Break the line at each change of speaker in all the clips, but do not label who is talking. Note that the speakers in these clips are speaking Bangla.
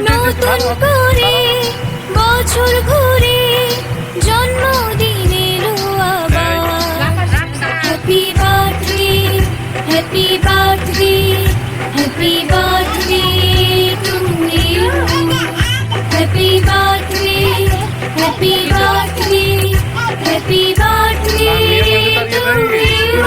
নতুন করে বছর ঘুরে জন্মদিন এলো আবার। Happy birthday, happy birthday, happy birthday to you. Happy birthday, happy birthday, happy birthday to you.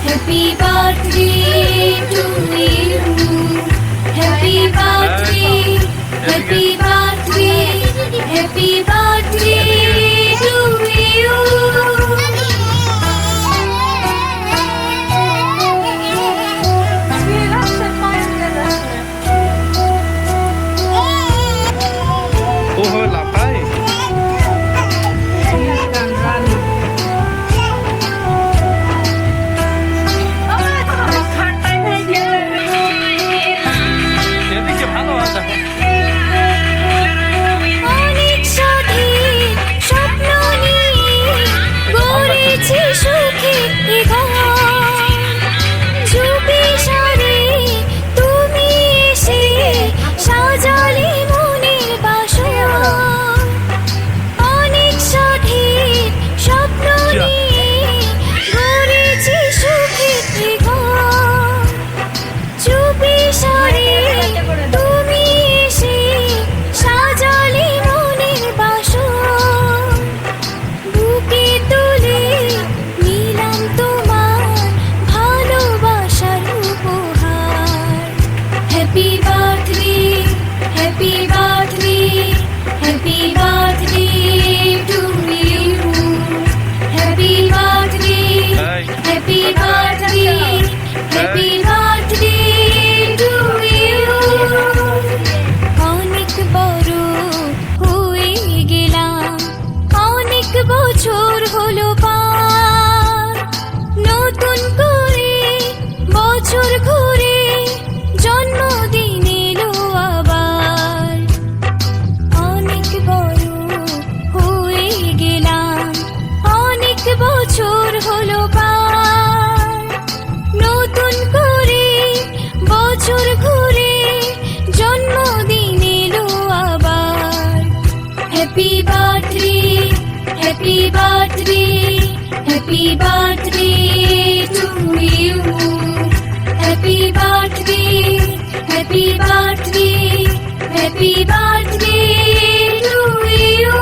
Happy birthday to you. Happy birthday, happy birthday, happy birthday to you.
ওহো লাফায়
অনেক স্বাধীন স্বপ্ন নিয়ে গড়েছি সুখে এ ঘর। চুপি সারে তুমি এসে সাজালে মনের বাসর। অনেক স্বাধীন স্বপ্ন নিয়ে গড়েছি সুখে এ ঘর। চুপি সারে তুমি এসে সাজালে মনের বাসর। বুকে তুলে নিলাম তোমার ভালোবাসার উপহার। Happy birthday, happy birthday, happy birthday to you. Happy birthday, happy birthday, happy birthday to you. অনেক বড় হয়ে গেলাম, অনেক বছর হলো পার। নতুন করে বছর ঘুরে জন্মদিন এলো আবার। অনেক বড় হয়ে গেলাম, অনেক বছর হলো পার। নতুন করে বছর ঘুরে জন্মদিন এলো আবার। Happy birthday, happy birthday, happy birthday to you. Happy birthday, happy birthday, happy birthday to you.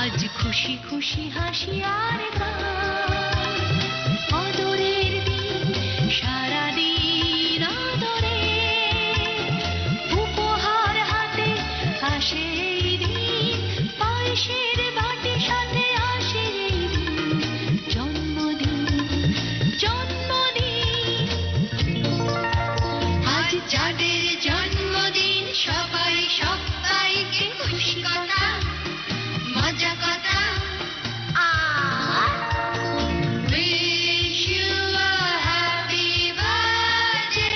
আজ খুশি খুশি হাসি আর গান, আদরের দিন সারাদিন আদরে, উপহার হাতে আসে এই দিন, পায়েসের বাটি সাথে আসে এই দিন, জন্মদিন জন্মদিন। আজ যাদের জন্মদিন সবাই সবাইকে খুশি কথা মজা কথা wish you a happy birthday,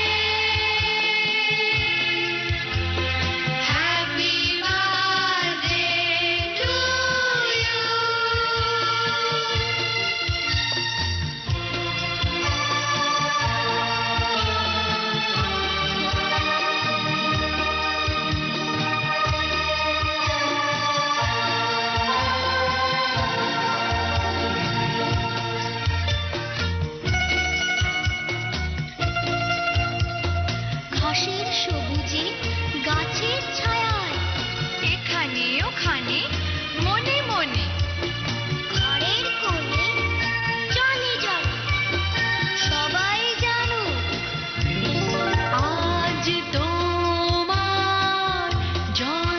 happy birthday to you. ঘাসের সবুজে গাছের ছায়ায়, এখানে ওখানে মনে মনে, ঘরের কোণে জলে জলে, সবাই জানো আজ তোমার জন্মদিন,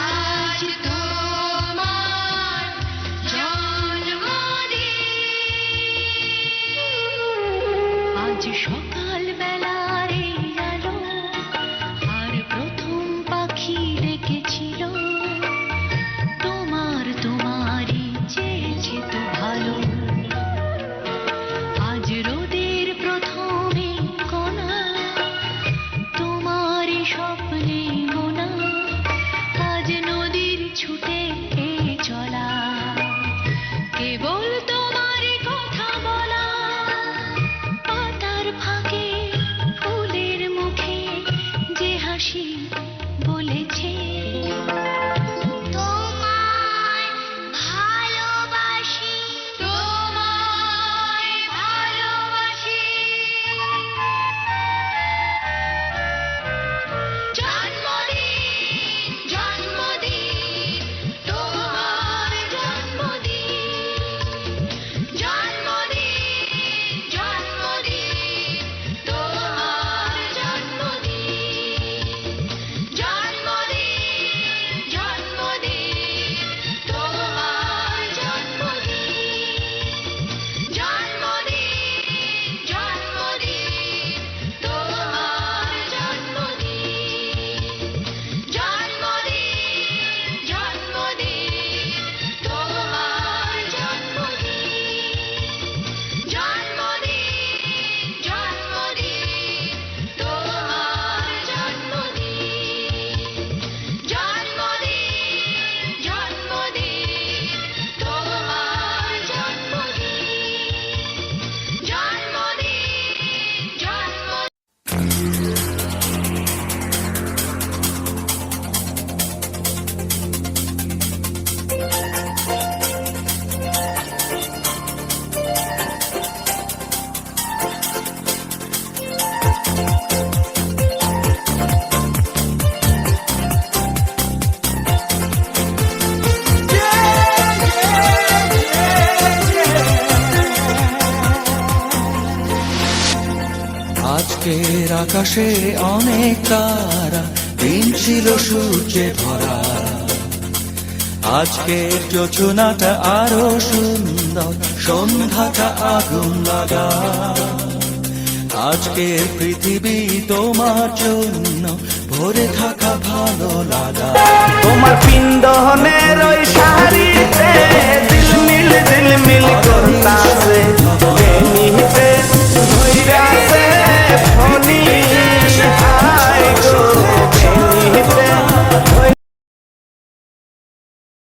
আজ তোমার জন্মদিন। আজ সকাল বেলার এই আলো আর প্রথম পাখি ডেকেছিল, তোমার তোমারই চেয়েছে তো ভালো। আজ রোদের প্রথমে কণা, তোমারই স্বপ্নে গোনা, আজ নদীর ছুটে এ চলা, কেবল তোমারই কথা বলা, পাতার ফাঁকে ফুলের মুখে যে হাসি বলেছে তোমায় ভালোবাসি, তোমায় ভালোবাসি। জন্মদিন জন্মদিন তোমার জন্মদিন, জন্মদিন জন্মদিন তোমার জন্মদিন, জন্মদিন জন্মদিন তোমার জন্মদিন, জন্মদিন জন্মদিন তোমার জন্মদিন, জন্মদিন জন্মদিন তোমার জন্মদিন, জন্মদিন জন্মদিন তোমার জন্মদিন, জন্মদিন জন্মদিন তোমার জন্মদিন, জন্মদিন জন্মদিন।
আজকের আকাশে অনেক তারা, দিন ছিল সূর্যে ভরা, আজকের যোজনাটা আরো সুন্দর, সন্ধ্যাটা আগুন লাগা, আজকের পৃথিবী তোমার জন্য ভরে থাকা ভালো লাগা।
তোমার পিণ্ড